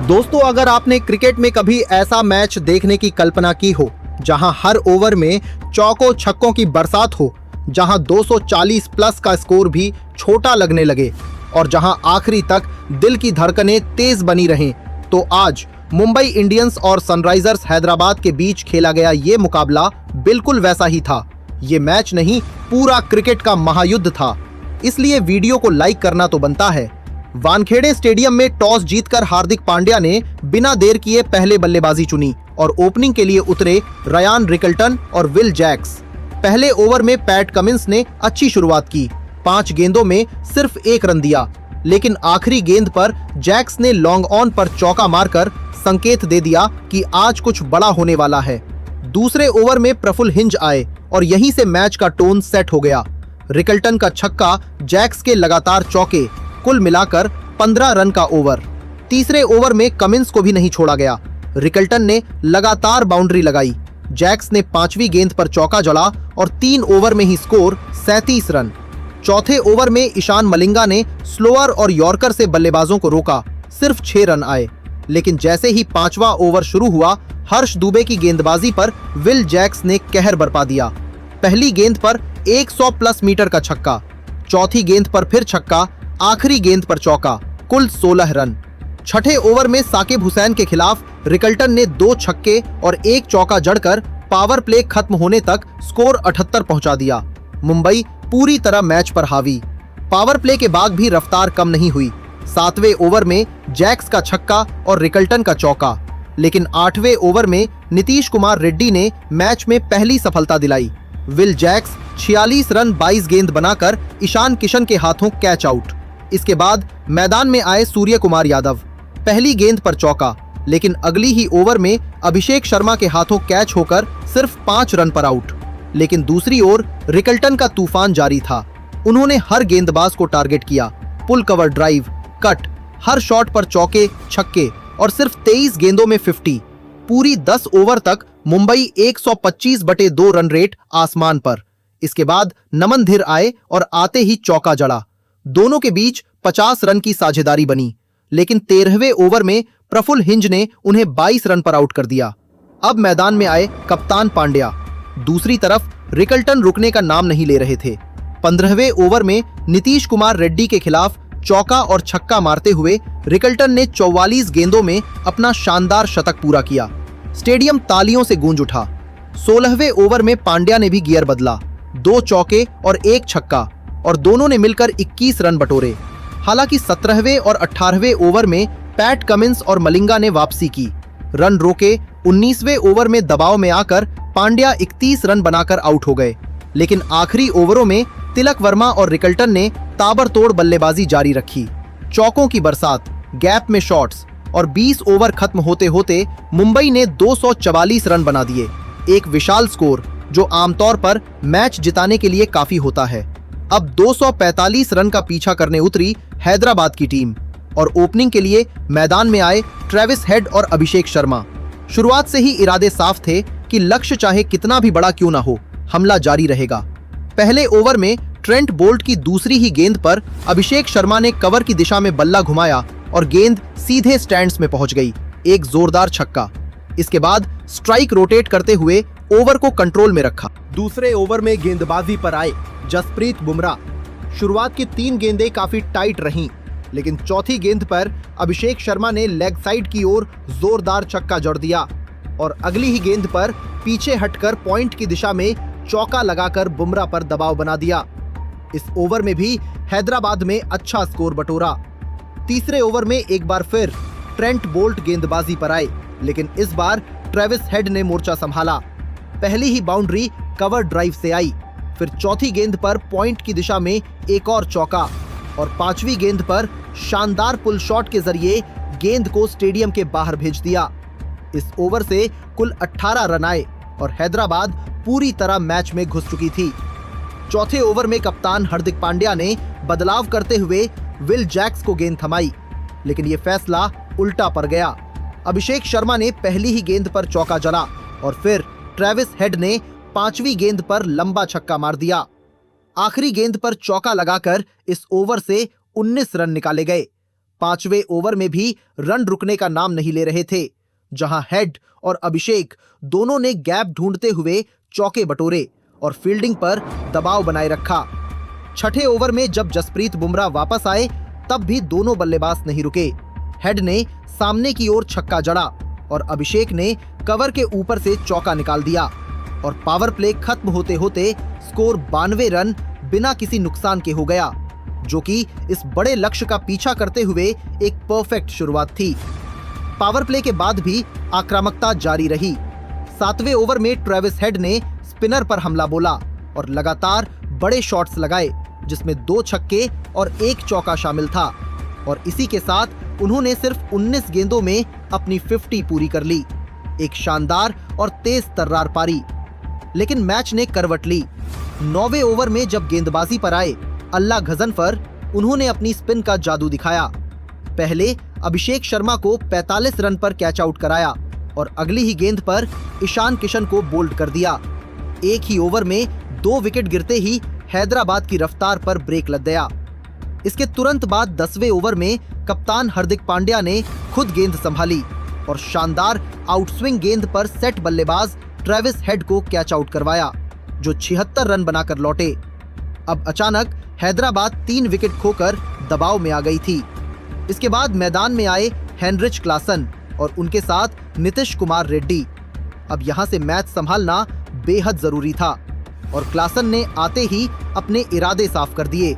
दोस्तों, अगर आपने क्रिकेट में कभी ऐसा मैच देखने की कल्पना की हो जहां हर ओवर में चौकों छक्कों की बरसात हो, जहां 240 प्लस का स्कोर भी छोटा लगने लगे और जहां आखिरी तक दिल की धड़कनें तेज बनी रहें, तो आज मुंबई इंडियंस और सनराइजर्स हैदराबाद के बीच खेला गया ये मुकाबला बिल्कुल वैसा ही था। ये मैच नहीं, पूरा क्रिकेट का महायुद्ध था। इसलिए वीडियो को लाइक करना तो बनता है। वानखेड़े स्टेडियम में टॉस जीतकर हार्दिक पांड्या ने बिना देर किए पहले बल्लेबाजी चुनी और ओपनिंग के लिए उतरे रयान रिकल्टन और विल जैक्स। पहले ओवर में पैट कमिंस ने अच्छी शुरुआत की, 5 गेंदों में सिर्फ 1 रन दिया, लेकिन आखिरी गेंद पर जैक्स ने लॉन्ग ऑन पर चौका मारकर संकेत दे दिया कि आज कुछ बड़ा होने वाला है। दूसरे ओवर में प्रफुल्ल हिंज आए और यहीं से मैच का टोन सेट हो गया। रिकल्टन का छक्का, जैक्स के लगातार चौके, कुल मिलाकर 15 रन का ओवर। तीसरे ओवर में कमिंस को भी नहीं छोड़ा गया। रिकल्टन ने लगातार बाउंड्री लगाई, जैक्स ने 5वीं गेंद पर चौका जड़ा और 3 ओवर में ही स्कोर 37 रन। चौथे ओवर में ईशान मलिंगा ने स्लोअर और यॉर्कर से बल्लेबाजों को रोका, सिर्फ 6 रन आए। लेकिन जैसे ही 5वां ओवर शुरू हुआ, हर्ष दुबे की गेंदबाजी पर विल जैक्स ने कहर बरपा दिया। पहली गेंद पर 100 प्लस मीटर का छक्का, चौथी गेंद पर फिर छक्का, आखिरी गेंद पर चौका, कुल 16 रन। छठे ओवर में साकिब हुसैन के खिलाफ रिकल्टन ने 2 छक्के और 1 चौका जड़कर पावर प्ले खत्म होने तक स्कोर 78 पहुंचा दिया। मुंबई पूरी तरह मैच पर हावी। पावर प्ले के बाद भी रफ्तार कम नहीं हुई। 7वें ओवर में जैक्स का छक्का और रिकल्टन का चौका, लेकिन 8वें ओवर में नीतीश कुमार रेड्डी ने मैच में पहली सफलता दिलाई। विल जैक्स 46 रन 22 गेंद बनाकर ईशान किशन के हाथों कैच आउट। इसके बाद मैदान में आए सूर्य कुमार यादव, पहली गेंद पर चौका, लेकिन अगली ही ओवर में अभिषेक शर्मा के हाथों कैच होकर सिर्फ 5 रन पर आउट। लेकिन दूसरी ओर रिकल्टन का तूफान जारी था। उन्होंने हर गेंदबाज को टारगेट किया, पुल कवर ड्राइव, कट, हर शॉट पर चौके छक्के और सिर्फ 23 गेंदों में 50। पूरी 10 ओवर तक मुंबई 125/2 रन रेट आसमान पर। इसके बाद नमन धीर आए और आते ही चौका जड़ा। दोनों के बीच 50 रन की साझेदारी बनी, लेकिन 13वें ओवर में प्रफुल्ल हिंज ने उन्हें 22 रन पर आउट कर दिया। अब मैदान में आए कप्तान पांड्या। दूसरी तरफ रिकल्टन रुकने का नाम नहीं ले रहे थे। 15वें ओवर में नीतीश कुमार रेड्डी के खिलाफ चौका और छक्का मारते हुए रिकल्टन ने 44 गेंदों में अपना शानदार शतक पूरा किया। स्टेडियम तालियों से गूंज उठा। 16वें ओवर में पांड्या ने भी गियर बदला, 2 चौके और 1 छक्का, और दोनों ने मिलकर 21 रन बटोरे। हालांकि 17वें और 18वें ओवर में पैट कमिंस और मलिंगा ने वापसी की, रन रोके। 19वें ओवर में दबाव में आकर पांड्या 31 रन बनाकर आउट हो गए, लेकिन आखिरी ओवरों में तिलक वर्मा और रिकल्टन ने ताबड़तोड़ बल्लेबाजी जारी रखी। चौकों की बरसात, गैप में शॉट्स, और 20 ओवर खत्म होते होते मुंबई ने 244 रन बना दिए, एक विशाल स्कोर जो आमतौर पर मैच जिताने के लिए काफी होता है। अब 245 रन का पीछा करने उतरी हैदराबाद की टीम और ओपनिंग के लिए मैदान में आए ट्रेविस हेड और अभिषेक शर्मा। शुरुआत से ही इरादे साफ थे कि लक्ष्य चाहे कितना भी बड़ा क्यों ना हो, हमला जारी रहेगा। पहले ओवर में ट्रेंट बोल्ट की दूसरी ही गेंद पर अभिषेक शर्मा ने कवर की दिशा में बल्ला घुमाया और गेंद सीधे स्टैंड्स में पहुंच गई, एक जोरदार छक्का। इसके बाद स्ट्राइक रोटेट करते हुए ओवर को कंट्रोल में रखा। दूसरे ओवर में गेंदबाजी पर आए जसप्रीत बुमराह। शुरुआत की 3 गेंदें काफी टाइट रहीं, लेकिन चौथी गेंद पर अभिषेक शर्मा ने लेग साइड की ओर जोरदार छक्का जड़ दिया और अगली ही गेंद पर पीछे हटकर पॉइंट की दिशा में चौका लगाकर बुमराह पर दबाव बना दिया। इस ओवर में भी हैदराबाद में अच्छा स्कोर बटोरा। तीसरे ओवर में एक बार फिर ट्रेंट बोल्ट गेंदबाजी पर आए, लेकिन इस बार ट्रेविस हेड ने मोर्चा संभाला। पहली ही बाउंड्री कवर ड्राइव से आई, फिर चौथी गेंद पर पॉइंट की दिशा में एक और चौका और 5वीं गेंद पर शानदार पुल शॉट के जरिए गेंद को स्टेडियम के बाहर भेज दिया। इस ओवर से कुल 18 रन आए और हैदराबाद पूरी तरह मैच में घुस चुकी थी। चौथे ओवर में कप्तान हार्दिक पांड्या ने बदलाव करते हुए विल जैक्स को गेंद थमाई, लेकिन यह फैसला उल्टा पड़ गया। अभिषेक शर्मा ने पहली ही गेंद पर चौका जड़ा और फिर ट्रेविस हेड ने 5वीं गेंद पर लंबा छक्का मार दिया। आखिरी गेंद पर चौका लगाकर इस ओवर से 19 रन निकाले गए। 5वें ओवर में भी रन रुकने का नाम नहीं ले रहे थे, जहां हेड और अभिषेक दोनों ने गैप ढूंढते हुए चौके बटोरे और फील्डिंग पर दबाव बनाए रखा। छठे ओवर में जब जसप्रीत बुमराह वापस आए तब भी दोनों बल्लेबाज नहीं रुके। हेड ने सामने की ओर छक्का जड़ा और अभिषेक ने कवर के ऊपर से चौका निकाल दिया और पावर प्ले खत्म होते होते स्कोर 92 रन बिना किसी नुकसान के हो गया, जो कि इस बड़े लक्ष्य का पीछा करते हुए एक परफेक्ट शुरुआत थी। पावर प्ले के बाद भी आक्रामकता जारी रही। 7वें ओवर में ट्रेविस हेड ने स्पिनर पर हमला बोला और लगातार बड़े शॉट्स लगाए, जिसमें 2 छक्के और 1 चौका शामिल था और इसी के साथ उन्होंने सिर्फ 19 गेंदों में अपनी 50 पूरी कर ली। एक शानदार और तेज तर्रार पारी। लेकिन मैच ने करवट ली। 9वें ओवर में जब गेंदबाजी पर आए अल्लाह गजनफर, उन्होंने अपनी स्पिन का जादू दिखाया। पहले अभिषेक शर्मा को 45 रन पर कैच आउट कराया और अगली ही गेंद पर ईशान किशन को बोल्ड कर दिया। एक ही ओवर में 2 विकेट गिरते ही हैदराबाद की रफ्तार पर ब्रेक लग गया। इसके तुरंत बाद 10वें ओवर में कप्तान हार्दिक पांड्या ने खुद गेंद संभाली और शानदार आउटस्विंग गेंद पर सेट बल्लेबाज ट्रेविस हेड को कैच आउट करवाया, जो 76 रन बनाकर लौटे। अब अचानक हैदराबाद 3 विकेट खोकर दबाव में आ गई थी। इसके बाद मैदान में आए हेनरिच क्लासन और उनके साथ नीतीश कुमार रेड्डी। अब यहां से मैच संभालना बेहद जरूरी था और क्लासन ने आते ही अपने इरादे साफ कर दिए।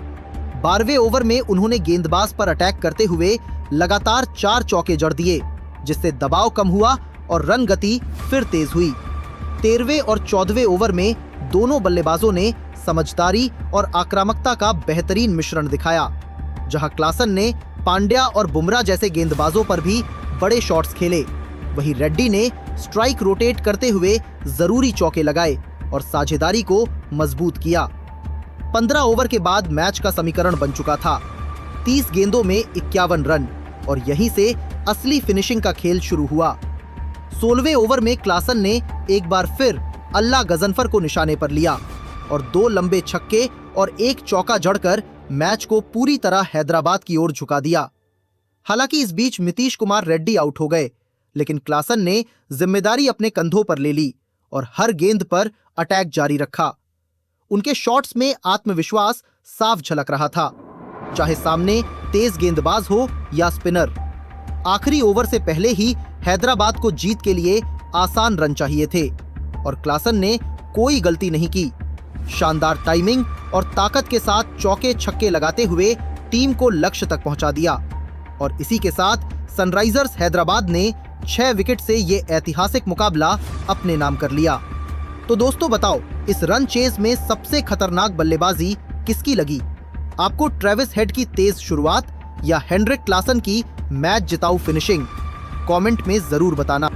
12वें ओवर में उन्होंने गेंदबाज पर अटैक करते हुए लगातार 4 चौके जड़ दिए, जिससे दबाव कम हुआ और रन गति फिर तेज हुई। 13वें और 14वें ओवर में दोनों बल्लेबाजों ने समझदारी और आक्रामकता का बेहतरीन मिश्रण दिखाया, जहां क्लासन ने पांड्या और बुमराह जैसे गेंदबाजों पर भी बड़े शॉट्स खेले। वहीं रेड्डी ने स्ट्राइक रोटेट करते हुए जरूरी चौके लगाए और साझेदारी को मजबूत किया। 15 ओवर के बाद मैच का समीकरण बन चुका था। 30 गेंदों में 51 रन और यहीं से असली फिनिशिंग का खेल शुरू हुआ। 16वें ओवर में क्लासन ने एक बार फिर अल्लाह गजनफर को निशाने पर लिया और 2 लंबे छक्के और 1 चौका जड़कर मैच को पूरी तरह हैदराबाद की ओर झुका दिया। हालांकि इस बीच नीतीश कुमार रेड्डी आउट हो गए, लेकिन क्लासन ने जिम्मेदारी अपने कंधों पर ले ली और हर गेंद पर अटैक जारी रखा। उनके शॉट्स में आत्मविश्वास साफ झलक रहा था, चाहे सामने तेज गेंदबाज हो या स्पिनर। आखिरी ओवर से पहले ही हैदराबाद को जीत के लिए आसान रन चाहिए थे और क्लासन ने कोई गलती नहीं की। शानदार टाइमिंग और ताकत के साथ चौके छक्के लगाते हुए टीम को लक्ष्य तक पहुंचा दिया और इसी के साथ सनराइजर्स हैदराबाद ने 6 विकेट से ये ऐतिहासिक मुकाबला अपने नाम कर लिया। तो दोस्तों बताओ, इस रन चेज में सबसे खतरनाक बल्लेबाजी किसकी लगी? आपको ट्रेविस हेड की तेज शुरुआत या हेनरिक क्लासन की मैच जिताऊ फिनिशिंग? कमेंट में जरूर बताना।